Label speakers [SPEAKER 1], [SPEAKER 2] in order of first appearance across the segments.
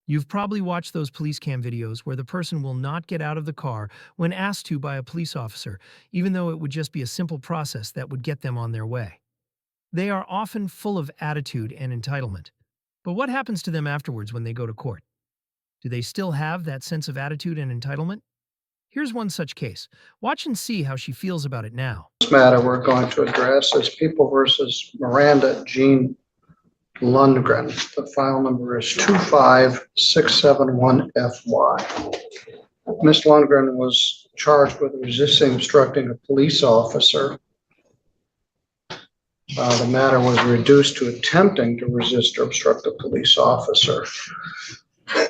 [SPEAKER 1] You've probably watched those police cam videos where the person will not get out of the car when asked to by a police officer, even though it would just be a simple process that would get them on their way. They are often full of attitude and entitlement. But what happens to them afterwards when they go to court? Do they still have that sense of attitude and entitlement? Here's one such case. Watch and see how she feels about it now.
[SPEAKER 2] This matter we're going to address is People versus Miranda Jean Lundgren. The file number is 25671FY. Ms. Lundgren was charged with resisting obstructing a police officer. The matter was reduced to attempting to resist or obstruct a police officer. I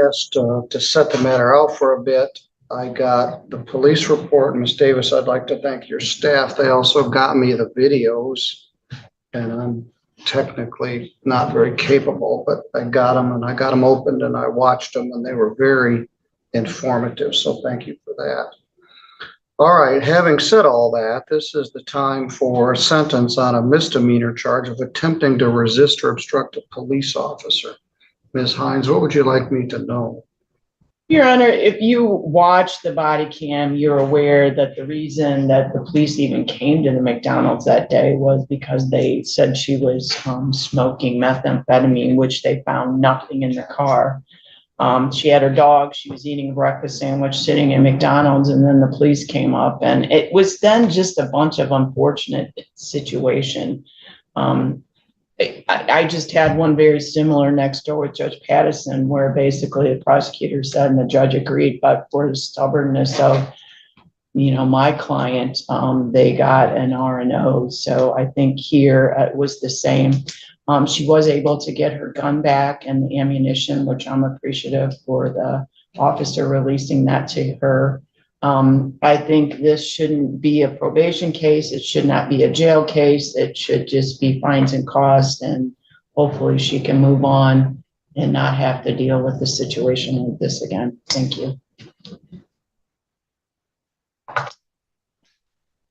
[SPEAKER 2] asked to set the matter out for a bit. I got the police report. Ms. Davis, I'd like to thank your staff. They also got me the videos, and I'm technically not very capable, but I got them, and I got them opened, and I watched them, and they were very informative, so thank you for that. All right, having said all that, this is the time for a sentence on a misdemeanor charge of attempting to resist or obstruct a police officer. Ms. Hines, what would you like me to know?
[SPEAKER 3] Your Honor, if you watch the body cam, you're aware that the reason that the police even came to the McDonald's that day was because they said she was smoking methamphetamine, which they found nothing in the car. She had her dog, she was eating a breakfast sandwich sitting in McDonald's, and then the police came up, and it was then just a bunch of unfortunate situation. I just had one very similar next door with Judge Pattison, where basically the prosecutor said and the judge agreed, but for the stubbornness of, my client, they got an R&O. So I think here it was the same. She was able to get her gun back and the ammunition, which I'm appreciative for the officer releasing that to her. I think this shouldn't be a probation case. It should not be a jail case. It should just be fines and costs, and hopefully she can move on and not have to deal with the situation like this again. Thank you.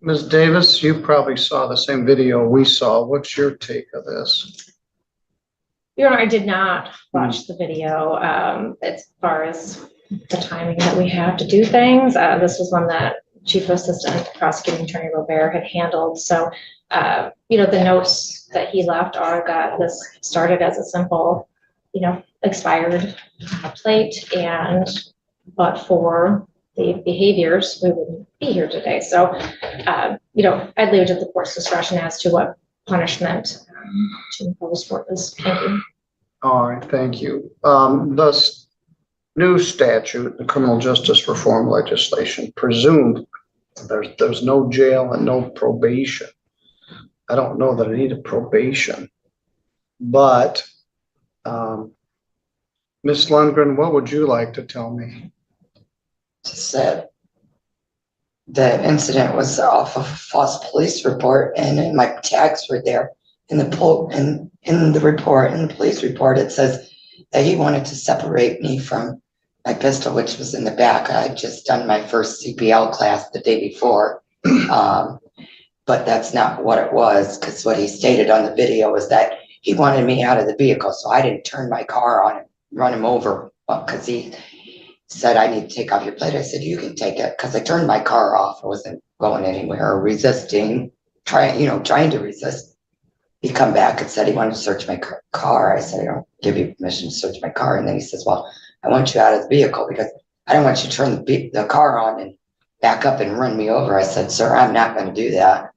[SPEAKER 2] Ms. Davis, you probably saw the same video we saw. What's your take of this?
[SPEAKER 4] Your Honor, I did not watch the video as far as the timing that we have to do things. This was one that Chief Assistant Prosecuting Attorney Robert had handled. So, the notes that he left are that this started as a simple, expired plate, but for the behaviors, we wouldn't be here today. So, I'd leave it to the court's discretion as to what punishment to impose for this. Thank you.
[SPEAKER 2] All right, thank you. Thus, new statute, the criminal justice reform legislation, presumed there's no jail and no probation. I don't know that I need a probation, but Ms. Lundgren, what would you like to tell me?
[SPEAKER 5] Just that the incident was off of a false police report, and my tags were there in the report, in the police report. It says that he wanted to separate me from my pistol, which was in the back. I had just done my first CPL class the day before, but that's not what it was, because what he stated on the video was that he wanted me out of the vehicle, so I didn't turn my car on and run him over, because he said, I need to take off your plate. I said, you can take it, because I turned my car off. I wasn't going anywhere or resisting, trying to resist. He come back and said he wanted to search my car. I said, I don't give you permission to search my car. And then he says, well, I want you out of the vehicle because I don't want you to turn the car on and back up and run me over. I said, sir, I'm not going to do that.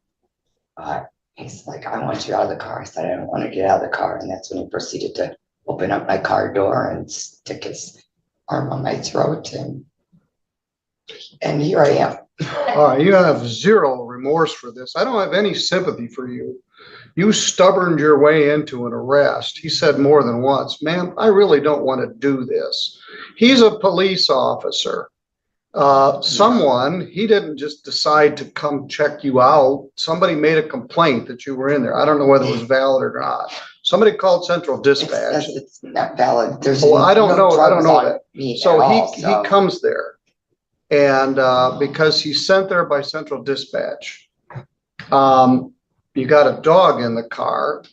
[SPEAKER 5] He's like, I want you out of the car. I said, I don't want to get out of the car. And that's when he proceeded to open up my car door and stick his arm on my throat. And here I am.
[SPEAKER 2] All right, you have zero remorse for this. I don't have any sympathy for you. You stubborned your way into an arrest. He said more than once, ma'am, I really don't want to do this. He's a police officer. He didn't just decide to come check you out. Somebody made a complaint that you were in there. I don't know whether it was valid or not. Somebody called Central Dispatch.
[SPEAKER 5] It's not valid. There's
[SPEAKER 2] I don't know that. So
[SPEAKER 5] he
[SPEAKER 2] comes there, and because he's sent there by Central Dispatch, you got a dog in the car.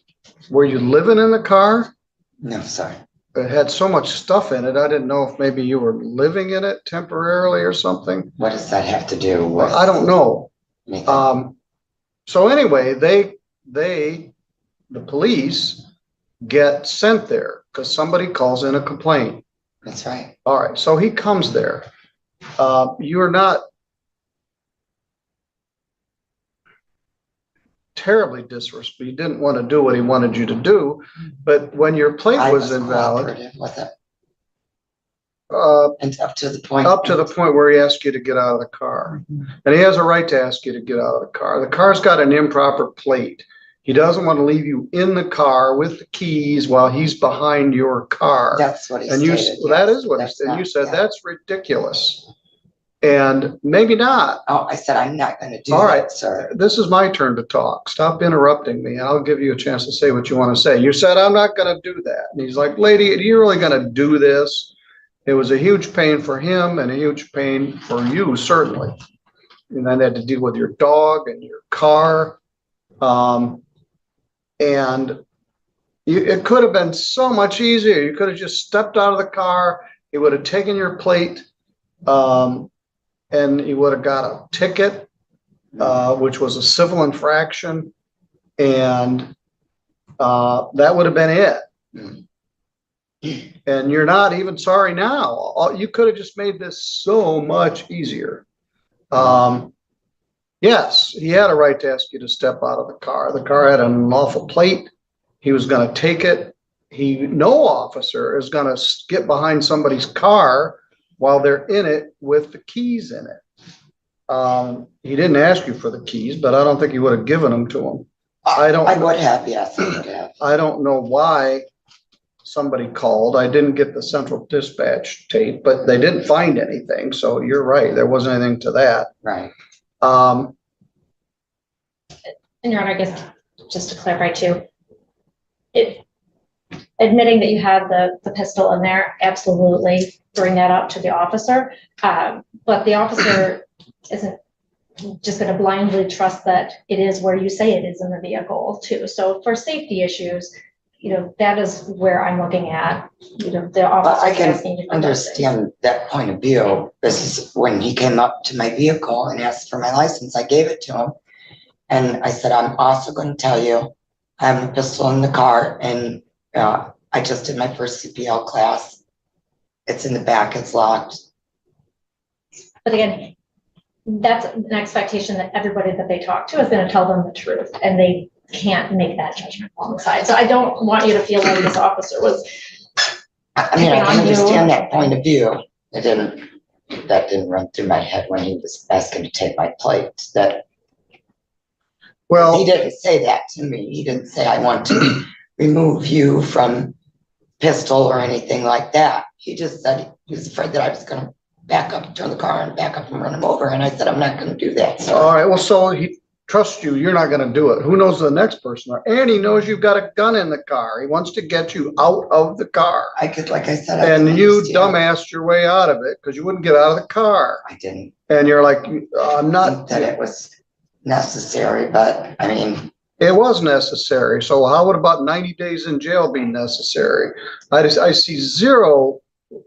[SPEAKER 2] Were you living in the car?
[SPEAKER 5] No, sorry.
[SPEAKER 2] it had so much stuff in it, I didn't know if maybe you were living in it temporarily or something.
[SPEAKER 5] What does that have to do with?
[SPEAKER 2] I don't know.
[SPEAKER 5] anything?
[SPEAKER 2] So anyway, the police get sent there because somebody calls in a complaint.
[SPEAKER 5] That's right.
[SPEAKER 2] All right, so he comes there. You're not terribly disrespectful. He didn't want to do what he wanted you to do, but when your plate
[SPEAKER 5] I
[SPEAKER 2] was invalid,
[SPEAKER 5] cooperative with it,
[SPEAKER 2] uh,
[SPEAKER 5] and up to the point.
[SPEAKER 2] where he asked you to get out of the car. And he has a right to ask you to get out of the car. The car's got an improper plate. He doesn't want to leave you in the car with the keys while he's behind your car.
[SPEAKER 5] That's what he
[SPEAKER 2] And
[SPEAKER 5] stated.
[SPEAKER 2] that
[SPEAKER 5] yes.
[SPEAKER 2] is what he
[SPEAKER 5] That's
[SPEAKER 2] said.
[SPEAKER 5] not-
[SPEAKER 2] You said,
[SPEAKER 5] yeah.
[SPEAKER 2] that's ridiculous. And maybe not.
[SPEAKER 5] Oh, I said, I'm not gonna do
[SPEAKER 2] All
[SPEAKER 5] that,
[SPEAKER 2] right.
[SPEAKER 5] sir.
[SPEAKER 2] This is my turn to talk. Stop interrupting me and I'll give you a chance to say what you want to say. You said, I'm not going to do that. And he's like, lady, are you really going to do this? It was a huge pain for him and a huge pain for you, certainly. And then had to deal with your dog and your car. It could have been so much easier. You could have just stepped out of the car. He would have taken your plate. And he would have got a ticket, which was a civil infraction. And that would have been it. And you're not even sorry now. You could have just made this so much easier. Yes, he had a right to ask you to step out of the car. The car had an unlawful plate. He was going to take it. No officer is going to get behind somebody's car while they're in it with the keys in it. He didn't ask you for the keys, but I don't think he would have given them to him. I
[SPEAKER 5] would have, yes, I would have.
[SPEAKER 2] I don't know why somebody called. I didn't get the central dispatch tape, but they didn't find anything. So you're right. There wasn't anything to that.
[SPEAKER 5] Right.
[SPEAKER 4] And Your Honor, I guess just to clarify too, admitting that you had the pistol in there, absolutely bring that up to the officer. But the officer isn't just going to blindly trust that it is where you say it is in the vehicle too. So for safety issues, that is where I'm looking at, the officer.
[SPEAKER 5] I can understand that point of view. This is when he came up to my vehicle and asked for my license. I gave it to him. And I said, I'm also going to tell you, I have a pistol in the car, and I just did my first CPL class. It's in the back, it's locked.
[SPEAKER 4] But again, that's an expectation that everybody that they talk to is going to tell them the truth, and they can't make that judgment alongside. So I don't want you to feel like this officer was.
[SPEAKER 5] I mean, I can understand that point of view. That didn't run through my head when he was asking to take my plate.
[SPEAKER 2] Well,
[SPEAKER 5] he didn't say that to me. He didn't say, I want to remove you from pistol or anything like that. He just said he was afraid that I was going to back up, turn the car and back up and run him over. And I said, I'm not going to do that. So.
[SPEAKER 2] All right. Well, so he trusts you. You're not going to do it. Who knows the next person? And he knows you've got a gun in the car. He wants to get you out of the car.
[SPEAKER 5] I could, like I said,
[SPEAKER 2] and you dumbassed your way out of it because you wouldn't get out of the car.
[SPEAKER 5] I didn't.
[SPEAKER 2] And you're like, I'm not.
[SPEAKER 5] That it was necessary, but I mean.
[SPEAKER 2] It was necessary. So how would about 90 days in jail be necessary? I see zero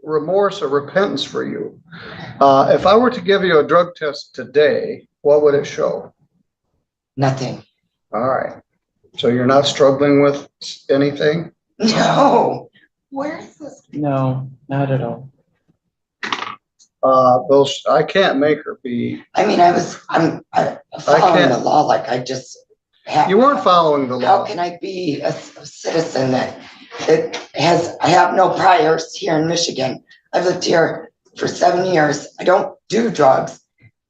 [SPEAKER 2] remorse or repentance for you. If I were to give you a drug test today, what would it show?
[SPEAKER 5] Nothing.
[SPEAKER 2] All right. So you're not struggling with anything?
[SPEAKER 5] No. Where is this?
[SPEAKER 3] No, not at all.
[SPEAKER 2] I can't make her be.
[SPEAKER 5] I mean, I'm following the law like I just.
[SPEAKER 2] You weren't following the law.
[SPEAKER 5] How can I be a citizen that I have no priors here in Michigan. I've lived here for 7 years. I don't do drugs.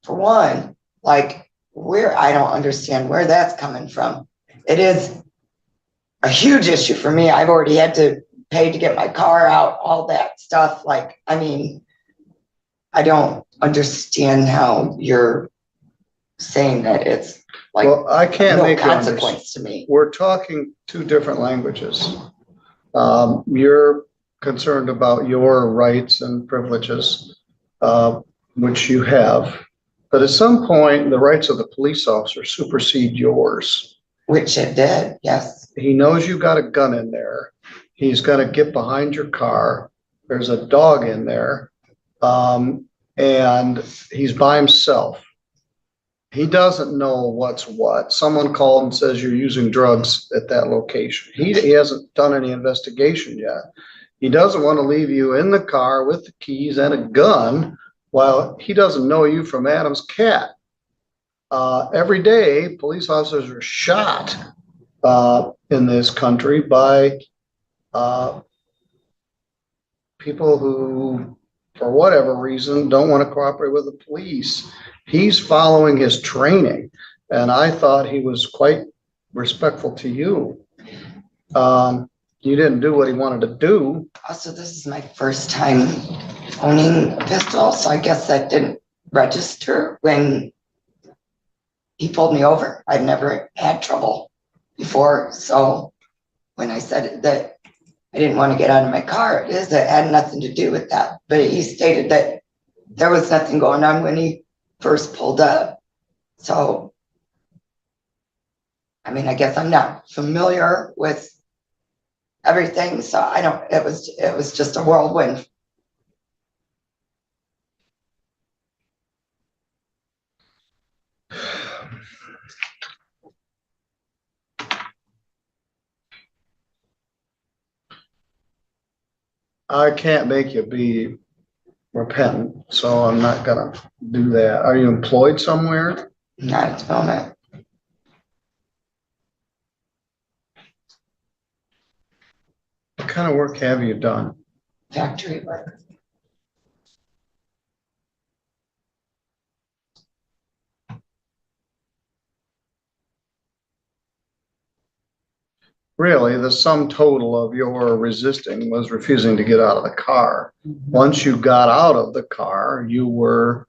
[SPEAKER 5] For one, I don't understand where that's coming from. It is a huge issue for me. I've already had to pay to get my car out, all that stuff. I mean, I don't understand how you're saying that it's
[SPEAKER 2] well, I can't make
[SPEAKER 5] consequence to me.
[SPEAKER 2] We're talking two different languages. You're concerned about your rights and privileges, which you have. But at some point, the rights of the police officer supersede yours.
[SPEAKER 5] Which it did, yes.
[SPEAKER 2] He knows you got a gun in there. He's got to get behind your car. There's a dog in there. And he's by himself. He doesn't know what's what. Someone called and says you're using drugs at that location. He hasn't done any investigation yet. He doesn't want to leave you in the car with the keys and a gun while he doesn't know you from Adam's cat. Every day, police officers are shot in this country by people who, for whatever reason, don't want to cooperate with the police. He's following his training, and I thought he was quite respectful to you. You didn't do what he wanted to do.
[SPEAKER 5] Also, this is my first time owning a pistol, so I guess that didn't register when he pulled me over. I've never had trouble before, so when I said that I didn't want to get out of my car, it had nothing to do with that. But he stated that there was nothing going on when he first pulled up. So, I mean, I guess I'm not familiar with everything, so I don't, it was just a whirlwind.
[SPEAKER 2] I can't make you be repentant, so I'm not gonna do that. Are you employed somewhere?
[SPEAKER 5] Not at the moment.
[SPEAKER 2] What kind of work have you done?
[SPEAKER 5] Factory work.
[SPEAKER 2] Really, the sum total of your resisting was refusing to get out of the car. Once you got out of the car, you were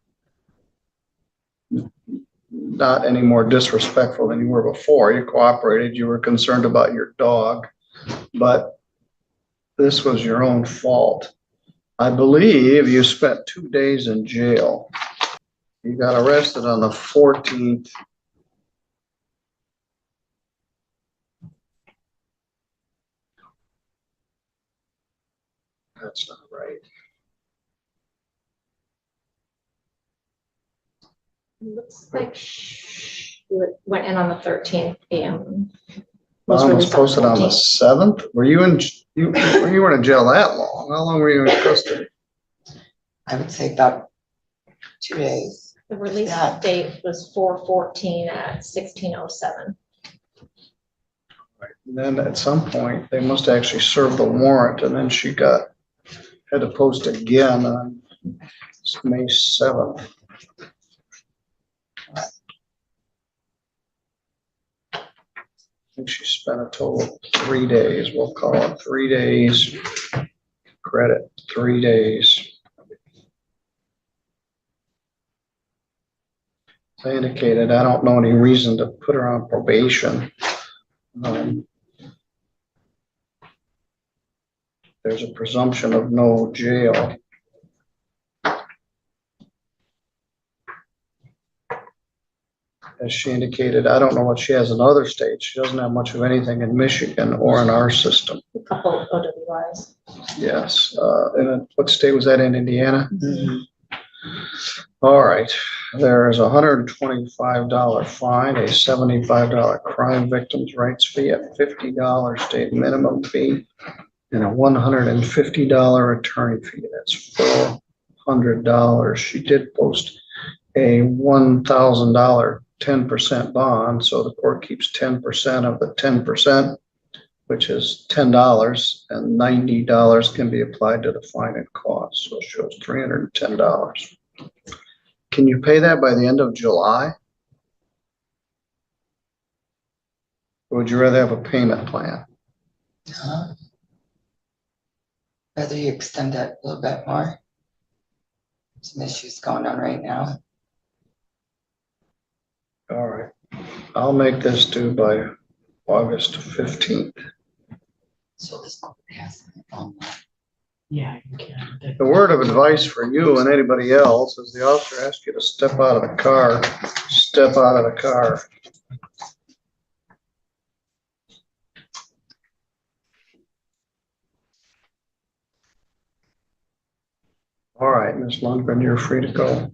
[SPEAKER 2] not any more disrespectful than you were before. You cooperated, you were concerned about your dog, but this was your own fault. I believe you spent 2 days in jail. You got arrested on the 14th. That's not right.
[SPEAKER 4] Looks like went in on the 13th and
[SPEAKER 2] Bond was posted on the 7th. Were you in you weren't in jail that long? How long were you in custody?
[SPEAKER 5] I would say about 2 days.
[SPEAKER 4] The release date was 4/14 at 16:07.
[SPEAKER 2] Right. And then at some point they must actually serve the warrant, and then she had to post again on May 7th. I think she spent a total of 3 days. We'll call it 3 days. Credit 3 days. As I indicated, I don't know any reason to put her on probation. There's a presumption of no jail. As she indicated, I don't know what she has in other states. She doesn't have much of anything in Michigan or in our system.
[SPEAKER 4] A couple of OWIs.
[SPEAKER 2] Yes. And what state was that in? Indiana?
[SPEAKER 5] Mm-hmm.
[SPEAKER 2] All right. There's a $125 fine, a $75 crime victims' rights fee, a $50 state minimum fee, and a $150 attorney fee. That's $400. She did post a $1,000 10% bond, so the court keeps 10% of the 10%, which is $10, and $90 can be applied to the fine and cost. So it shows $310. Can you pay that by the end of July? Or would you rather have a payment plan?
[SPEAKER 5] Whether you extend that a little bit more. Some issues going on right now.
[SPEAKER 2] All right. I'll make this due by August 15th.
[SPEAKER 5] So this court has.
[SPEAKER 3] Yeah, you can.
[SPEAKER 2] The word of advice for you and anybody else is the officer asks you to step out of the car, step out of the car. All right, Ms. Lundgren, you're free to go.